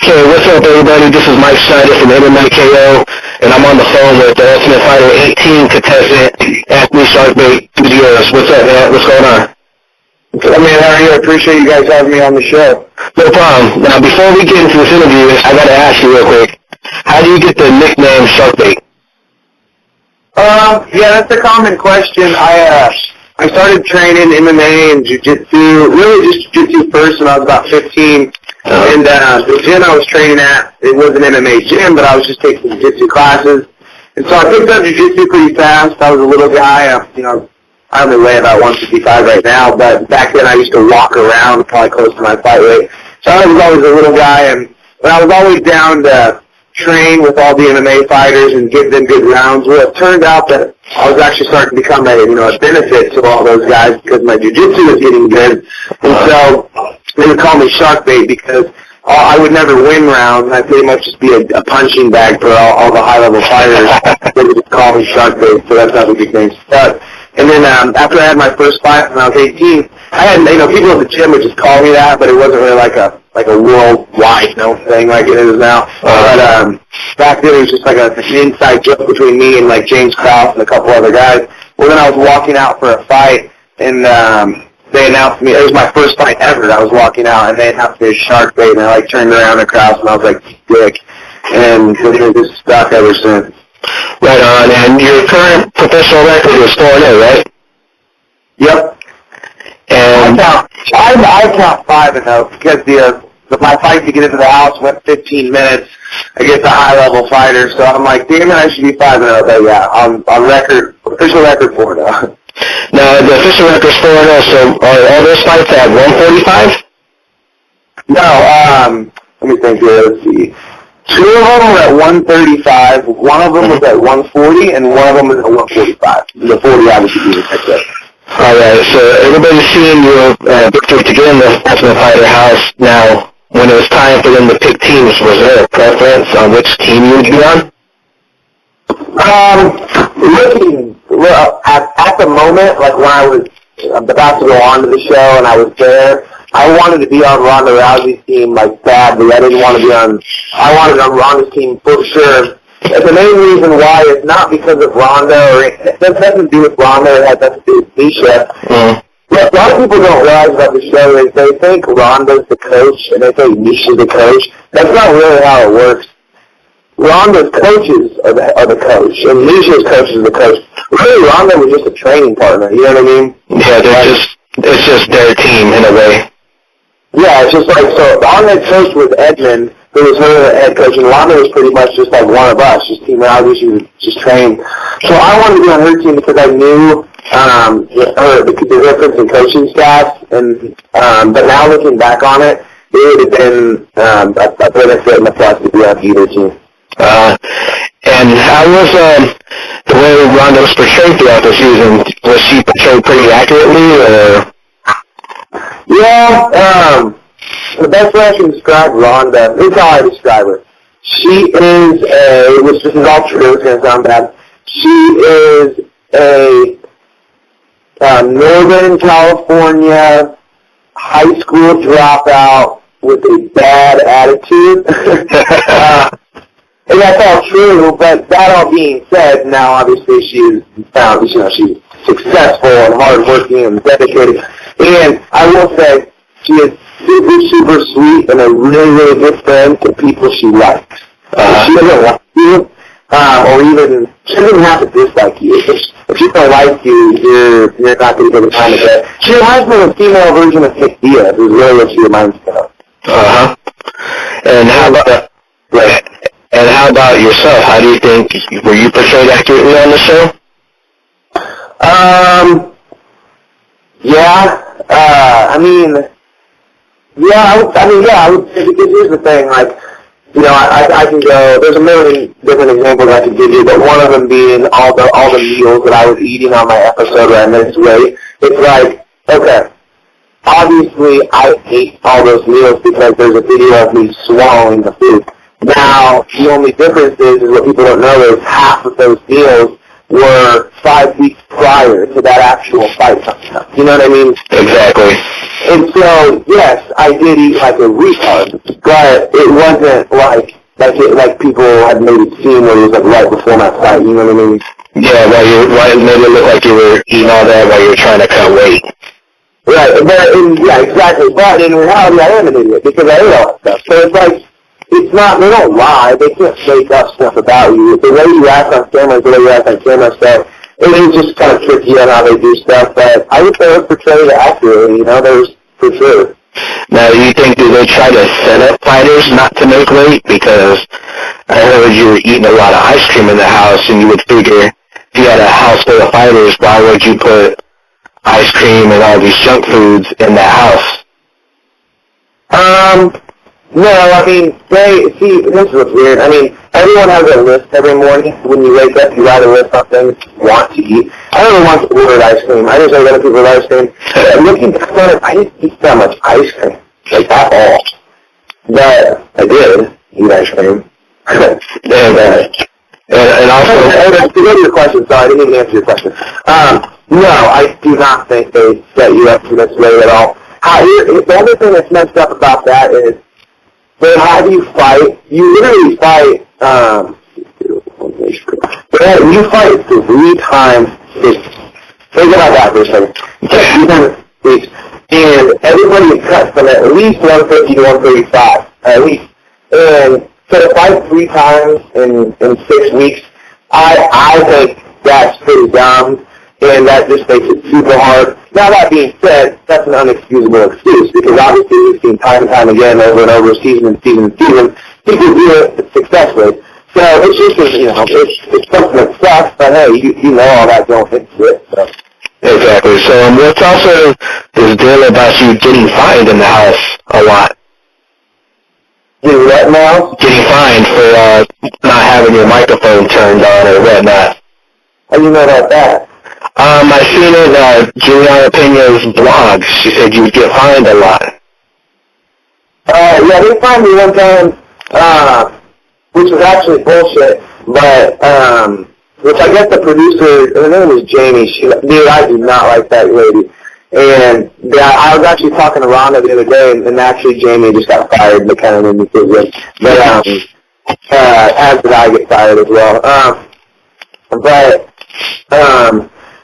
Okay, what's up, everybody? This is Mike Schnieder from MMAKO, and I'm on the phone with the Ultimate Fighter 18 contestant, Anthony Sharkbait Gutierrez. What's up, man? What's going on? I mean, how are you? I appreciate you guys having me on the show. No problem. Now, before we get into this interview, I got to ask you real quick, how do you get the nickname Sharkbait? Yeah, that's a common question. I started training MMA and jiu-jitsu, really just jiu-jitsu first when I was about 15. And the gym I was training at, it was an MMA gym, but I was just taking jiu-jitsu classes. And so I picked up jiu-jitsu pretty fast. I was a little guy. I only weigh about 155 right now, but back then I used to walk around probably close to my fight weight. So I was always a little guy, but I was always down to train with all the MMA fighters and give them good rounds. Well, it turned out that I was actually starting to become a benefit to all those guys because my jiu-jitsu was getting good. And so they would call me Sharkbait because I would never win rounds. I'd pretty much just be a punching bag for all the high-level fighters. They would just call me Sharkbait, so that's how the nickname stuck. And then after I had my first fight when I was 18, I had people at the gym would just call me that, but it wasn't really like a worldwide thing like it is now. But back then it was just like an inside joke between me and like James Krause and a couple other guys. Well, then I was walking out for a fight, and they announced me. It was my first fight ever. I was walking out, and they announced me as Sharkbait, and I turned around at Krause, and I was like, dick. And it just stuck ever since. Right on, and your current professional record is 4-0, right? Yep. And I count 5-0 because my fight to get into the house went 15 minutes against a high-level fighter, so I'm like, damn it, I should be 5-0, but yeah, on record, official record 4-0. Now, the official record is 4-0, so are all those fights at 145? No, let me think here, let's see. 2 of them were at 135, one of them was at 140, and one of them was at 145. The 40 obviously being the next. All right, so everybody's seeing your victory to get in the Ultimate Fighter house. Now, when it was time for them to pick teams, was there a preference on which team you would be on? At the moment, like when I was about to go on to the show and I was there, I wanted to be on Ronda Rousey's team like badly. I wanted on Ronda's team for sure. And the main reason why is not because of Ronda, or it has nothing to do with Ronda, it has nothing to do with Misha. What a lot of people don't realize about the show is they think Ronda's the coach and they think Misha's the coach. That's not really how it works. Ronda's coaches are the coach, and Misha's coach is the coach. Really, Ronda was just a training partner, you know what I mean? Yeah, it's just their team in a way. Yeah, it's just like, so our head coach was Edmund, who was her head coach, and Ronda was pretty much just like one of us, just Team Rousey. She was just trained. So I wanted to be on her team because I knew the difference in coaching staff, and but now looking back on it, it would have been a benefit and a plus to be on either team. And how was the way Ronda was portrayed throughout the season? Was she portrayed pretty accurately, or? Yeah, the best way I can describe Ronda, this is how I describe her. She is which this is all true, it's going to sound bad, she is a Northern California high school dropout with a bad attitude. And that's all true, but that all being said, now obviously she's successful and hardworking and dedicated. And I will say, she is super, super sweet and a really, really good friend to people she likes. She doesn't like you, or even, she doesn't have to dislike you. If she doesn't like you, you're not going to get the time of day. She reminds me of a female version of Nick Diaz, is really what she reminds me of. And how about yourself? How do you think, were you portrayed accurately on the show? I would say, because here's the thing, like, I can go, there's a million different examples I could give you, but one of them being all the meals that I was eating on my episode where I missed weight. It's like, okay, obviously I ate all those meals because there's a video of me swallowing the food. Now, the only difference is what people don't know is half of those meals were 5 weeks prior to that actual fight coming up. You know what I mean? Exactly. And so, yes, I did eat like a retard, but it wasn't like people had made it seem where it was like right before my fight, you know what I mean? Yeah, why it made it look like you were eating all that while you were trying to cut weight. Right, yeah, exactly. But in reality, I am an idiot because I ate all that stuff. So it's like, it's not, they don't lie. They can't make up stuff about you. The way you act on camera is the way you act on camera, so it is just kind of tricky on how they do stuff. But I would say it was portrayed accurately, you know, there's for sure. Now, do you think that they try to set up fighters not to make weight? Because I heard you were eating a lot of ice cream in the house, and you would figure if you had a house full of fighters, why would you put ice cream and all these junk foods in the house? No, I mean, this is what's weird. I mean, everyone has a list every morning. When you wake up, you write a list of things you want to eat. I don't want to order ice cream. I just like other people with ice cream. Looking back on it, I didn't eat that much ice cream. Like, at all. But I did eat ice cream. and also, to go to your question, sorry, I didn't even answer your question. No, I do not think they set you up for this way at all. The only thing that's messed up about that is they have you fight. You literally fight. You fight 3 times. Think about that for a second. And everybody cuts from at least 150 to 135, at least. And so to fight 3 times in 6 weeks, I think that's pretty dumb. And that just makes it super hard. Now, that being said, that's an unexcusable excuse because obviously we've seen time and time again over and over, season and season and season, people do it successfully. So it's just, you know, it's something that sucks, but hey, you know all that don't fix it. So. Exactly. So what's also this deal about you getting fined in the house a lot? Getting what now? Getting fined for not having your microphone turned on or whatnot. How do you know about that? I seen it, Juliana Pena's blog. She said you would get fined a lot. Yeah, they fined me one time, which was actually bullshit, but, which I guess the producer, her name was Jamie, dude, I do not like that lady. And I was actually talking to Rhonda the other day, and actually Jamie just got fired, and it kind of made me feel good. But, as did I get fired as well.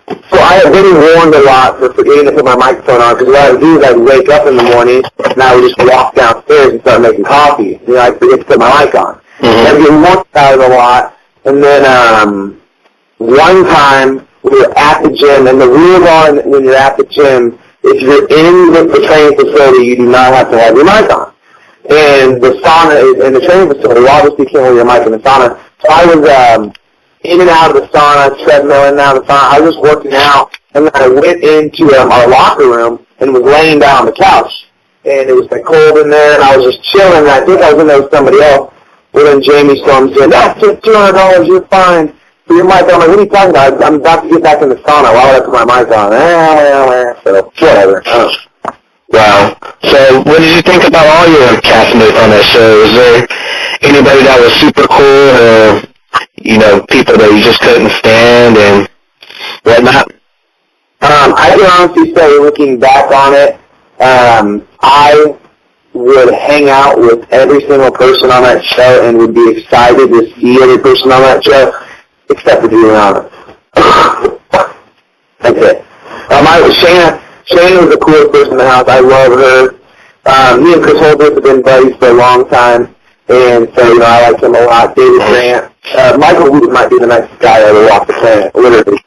So I had been warned a lot for forgetting to put my microphone on, because what I would do is I would wake up in the morning, and I would just walk downstairs and start making coffee. You know, I'd forget to put my mic on. I'd get warned about it a lot, and then one time we were at the gym, and the rule on when you're at the gym, if you're in the training facility, you do not have to have your mic on. And the sauna is in the training facility. You obviously can't have your mic in the sauna. So I was in and out of the sauna, treadmill in and out of the sauna. I was just working out, and then I went into our locker room and was laying down on the couch. And it was like cold in there, and I was just chilling, and I think I was in there with somebody else. Well, then Jamie storms in, that's just $200, you're fine. For your mic on. I'm like, what are you talking about? I'm about to get back in the sauna. Why would I put my mic on? So, whatever. Wow. So what did you think about all your castmates on that show? Was there anybody that was super cool or, you know, people that you just couldn't stand and whatnot? I can honestly say, looking back on it, I would hang out with every single person on that show and would be excited to see every person on that show, except for Juliana. That's it. Shayna was the coolest person in the house. I love her. Me and Chris Holbrook have been buddies for a long time, and so, you know, I like him a lot. David Grant. Michael Wood might be the nicest guy I ever walked the planet, literally.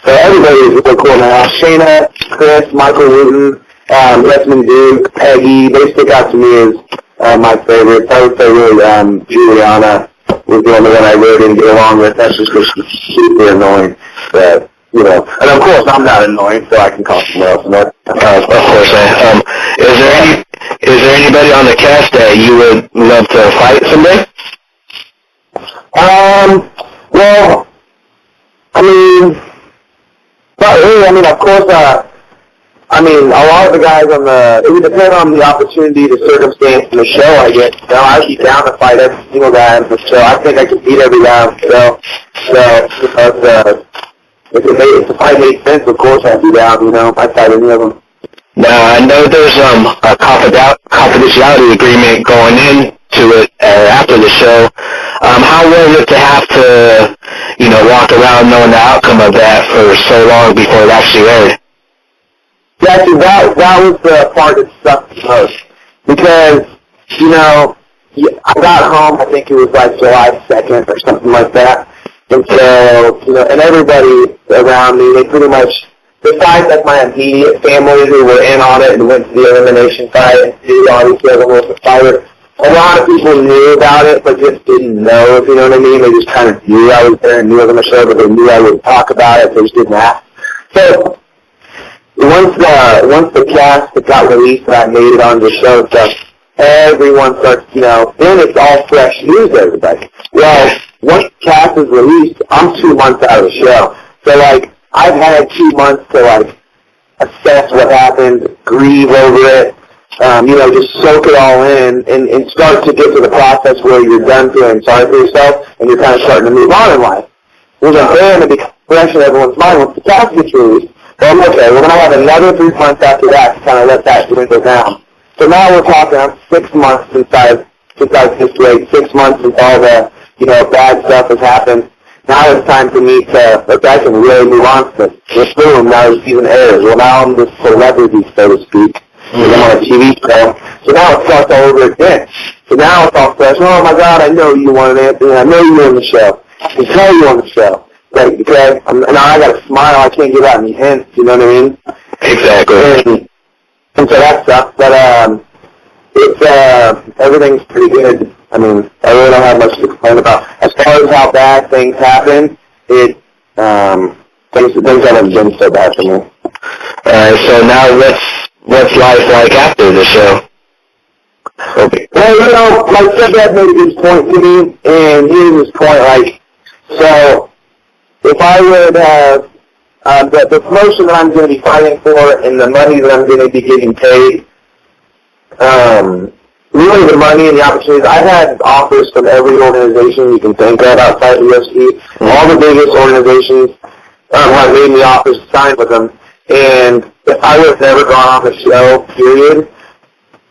So everybody is really cool in the house. Shayna, Chris, Michael Wooten, Desmond Duke, Peggy, they stick out to me as my favorites. I would say really Juliana was the only one I really didn't get along with. That's just because she's super annoying. But, you know, and of course I'm not annoying, so I can call someone else annoying. Of course. Is there anybody on the cast that you would love to fight someday? Well, I mean, not really. I mean, of course, I mean, a lot of the guys on it would depend on the opportunity, the circumstance, and the show I get. You know, I'd be down to fight every single guy on the show. I think I could beat every guy on the show. So, if the fight made sense, of course I'd be down, you know, I'd fight any of them. Now, I know there's a confidentiality agreement going into it after the show. How was it to have to, walk around knowing the outcome of that for so long before it actually aired? Yeah, see, that was the part that sucked the most. Because, I got home, I think it was like July 2nd or something like that. And so, and everybody around me, they pretty much, besides like my immediate family who were in on it and went to the elimination fight and did obviously as a little fighter, a lot of people knew about it but just didn't know, if you know what I mean. They just kind of knew I was there and knew I was on the show, but they knew I would talk about it, they just didn't ask. So, once the cast that got released that I made it onto the show and stuff, everyone starts, then it's all fresh news to everybody. Well, once the cast is released, I'm 2 months out of the show. So, I've had 2 months to, assess what happened, grieve over it, just soak it all in and start to get to the process where you're done feeling sorry for yourself and you're kind of starting to move on in life. Well, then it becomes fresh in everyone's mind once the cast gets released. Well, okay, we're going to have another 3 months after that to kind of let that dwindle down. So now we're talking 6 months since I've situated, 6 months since all the, bad stuff has happened. Now it's time for me to, I can really move on to this. Boom, now the season airs. Well, now I'm this celebrity, so to speak. I'm on a TV show. So now it starts all over again. So now it's all fresh. Oh, my God, I know you wanted Anthony. I know you were on the show. I can tell you on the show. Okay? Now I got to smile. I can't give out any hints. You know what I mean? Exactly. And so that sucks. But everything's pretty good. I mean, I really don't have much to complain about. As far as how bad things happen, things haven't been so bad for me. Alright, so now what's life like after the show? Okay. Well, my stepdad made a good point to me, and here's his point, so if I would have the promotion that I'm going to be fighting for and the money that I'm going to be getting paid, really the money and the opportunities, I've had offers from every organization you can think of outside the UFC. All the biggest organizations have made me offers to sign with them. And if I would have never gone on the show, period,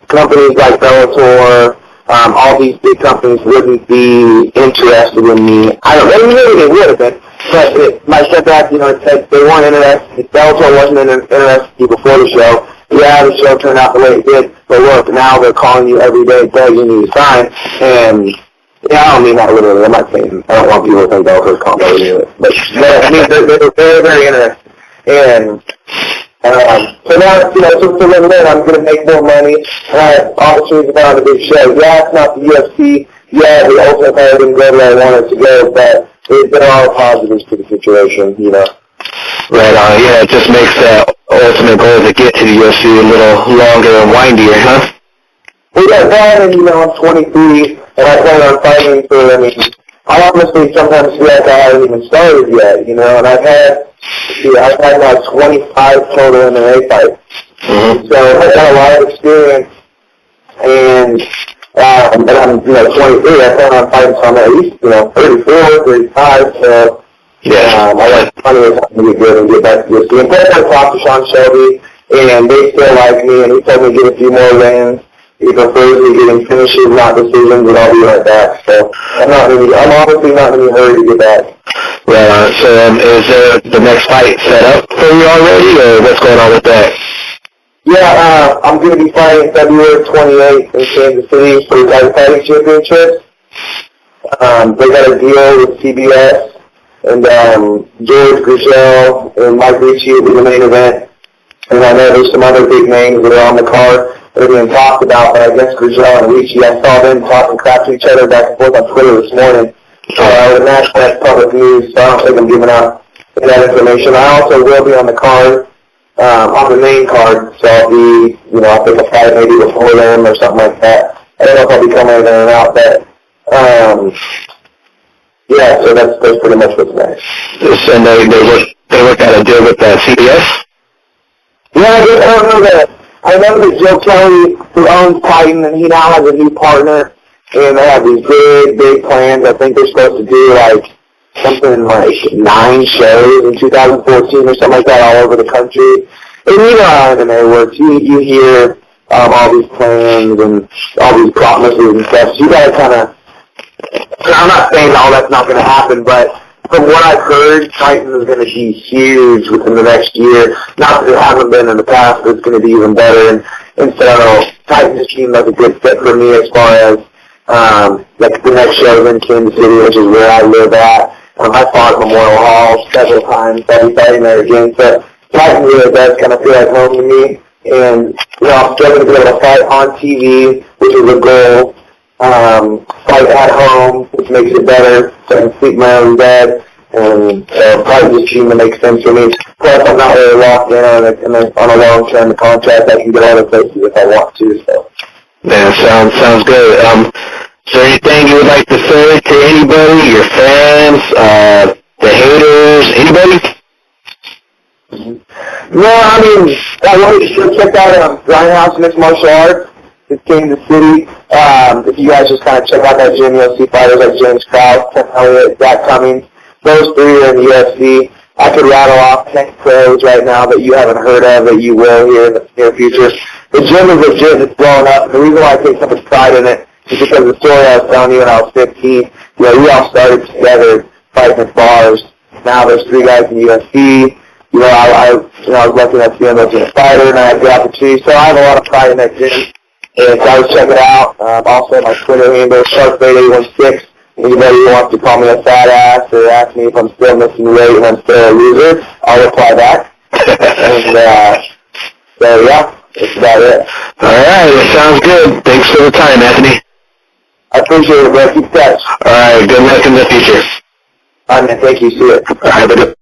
companies like Bellator, all these big companies wouldn't be interested in me. I don't know, maybe they would have been, but my stepdad, said they weren't interested. Bellator wasn't interested in you before the show. Yeah, the show turned out the way it did, but look, now they're calling you every day, begging you to sign, and I don't mean that literally. I'm not saying, I don't want people to think Bellator's calling me literally, but I mean, they're very, very interested. And so now, so then I'm going to make more money, and I have opportunities to go on the big show. Yeah, it's not the UFC. Yeah, the Ultimate Fighter didn't go where I wanted to go, but there are positives to the situation, Right on. Yeah, it just makes that ultimate goal to get to the UFC a little longer and windier, huh? Well, yeah, that, and, I'm 23, and I plan on fighting for, I honestly sometimes feel like I haven't even started yet, and I've had like 25 total MMA fights. Mm-hmm. So I've got a lot of experience, and I'm, 23, I plan on fighting some at least, 34, 35, so I like plenty of time to get good and get back to this. And plus I talked to Sean Shelby, and they still like me, and he told me to get a few more wins. He prefers me getting finishes, not decisions, and I'll be right back. So I'm honestly not in any hurry to get back. So is the next fight set up for you already, or what's going on with that? Yeah, I'm going to be fighting February 28th in Kansas City for the Tiger Fighting Championships. They got a deal with CBS, and George Grisel and Mike Ricci will be the main event. And I know there's some other big names that are on the card that are being talked about, but I guess Grisel and Ricci, I saw them talking crap to each other back and forth on Twitter this morning. I would imagine that's public news, so I don't think I'm giving out that information. I also will be on the card, on the main card, so I'll be, I'll take a fight maybe before them or something like that. I don't know if I'll be coming in and out, but, yeah, so that's pretty much what's next. So they work out a deal with CBS? Yeah, I don't know that. I know that Joe Kelly, who owns Titan, and he now has a new partner, and they have these big, big plans. I think they're supposed to do, something like 9 shows in 2014 or something like that all over the country. And you know how MMA works. You hear all these plans and all these promises and stuff. So you gotta kind of, I'm not saying all that's not going to happen, but from what I've heard, Titans is going to be huge within the next year. Not that it hasn't been in the past, but it's going to be even better. And so Titans seemed like a good fit for me as far as like the next show in Kansas City, which is where I live at. I fought at Memorial Hall several times, I'll be fighting there again. So Titans really does kind of feel like home to me. And, you know, I'm still going to be able to fight on TV, which is a goal. Fight at home, which makes it better, so I can sleep in my own bed, and probably just seem to make sense for me. Plus, I'm not really locked in on a long-term contract. I can go other places if I want to. So. Yeah, sounds good. Is there anything you would like to say to anybody, your fans, the haters, anybody? No, I mean, I want you to check out Grindhouse Mixed Martial Arts. It's Kansas City. If you guys just kind of check out that gym, you'll see fighters like James Krause, Ken Elliott, Zach Cummings. Those three are in the UFC. I could rattle off 10 pros right now that you haven't heard of that you will here in the near future. The gym is legit. It's blowing up. The reason why I take so much pride in it is because of the story I was telling you when I was 15. You know, we all started together fighting at bars. Now there's 3 guys in the UFC. You know, I was lucky enough to be able to be a fighter, and I had the opportunity. So I have a lot of pride in that gym. And so I would check it out. Also, my Twitter handle, Sharkbait816. Anybody who wants to call me a fat ass or ask me if I'm still missing weight and I'm still a loser, I'll reply back. And so, yeah, that's about it. All right, that sounds good. Thanks for the time, Anthony. I appreciate it, bro. Keep touch. All right, good luck in the future. All right, man. Thank you. See you. All right,